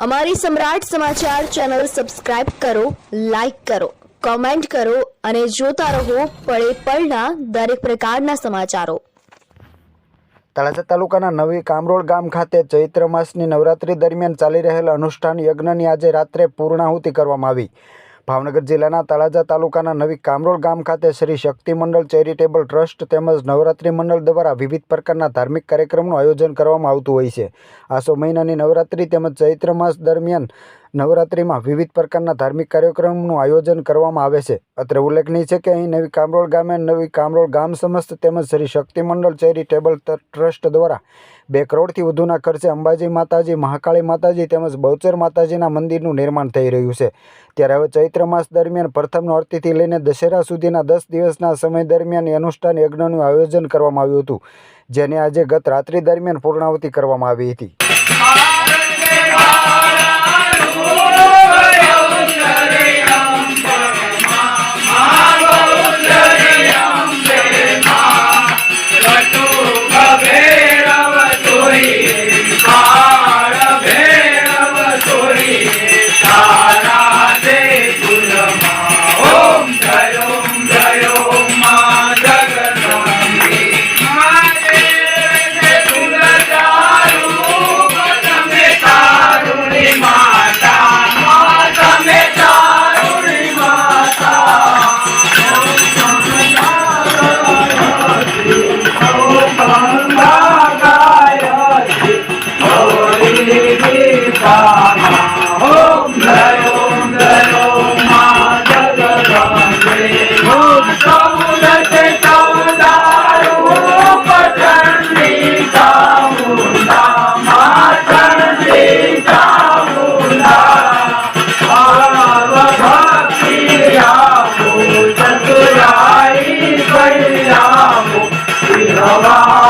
અમારી સમ્રાટ સમાચાર ચેનલ સબસ્ક્રાઇબ કરો, લાઈક કરો, કોમેન્ટ કરો અને જોતા રહો પળે પળના દરેક પ્રકારના સમાચારો। તળાજા તાલુકાના નવી કામરોળ ગામ ખાતે ચૈત્ર માસની નવરાત્રી દરમિયાન ચાલી રહેલ અનુષ્ઠાન યજ્ઞની આજે રાત્રે પૂર્ણાહુતિ કરવામાં આવી। ભાવનગર જિલ્લાના તળાજા તાલુકાના નવી કામરોળ ગામ ખાતે શ્રી શક્તિ મંડળ ચેરિટેબલ ટ્રસ્ટ તેમજ નવરાત્રી મંડળ દ્વારા વિવિધ પ્રકારના ધાર્મિક કાર્યક્રમનું આયોજન કરવામાં આવતું હોય છે। આસો મહિનાની નવરાત્રી તેમજ ચૈત્ર માસ દરમિયાન નવરાત્રીમાં વિવિધ પ્રકારના ધાર્મિક કાર્યક્રમનું આયોજન કરવામાં આવે છે। અત્રે ઉલ્લેખનીય છે કે અહીં નવી કામરોળ ગામે નવી કામરોળ ગામ સમસ્ત તેમજ શ્રી શક્તિ મંડળ ચેરિટેબલ ટ્રસ્ટ દ્વારા 2 કરોડથી વધુના ખર્ચે અંબાજી માતાજી, મહાકાળી માતાજી તેમજ બહુચર માતાજીના મંદિરનું નિર્માણ થઈ રહ્યું છે। ત્યારે હવે ચૈત્ર માસ દરમિયાન પ્રથમ નોરતીથી લઈને દશેરા સુધીના 10 દિવસના સમય દરમિયાન અનુષ્ઠાન યજ્ઞનું આયોજન કરવામાં આવ્યું હતું, જેને આજે ગત રાત્રિ દરમિયાન પૂર્ણાહુતિ કરવામાં આવી હતી। Bye.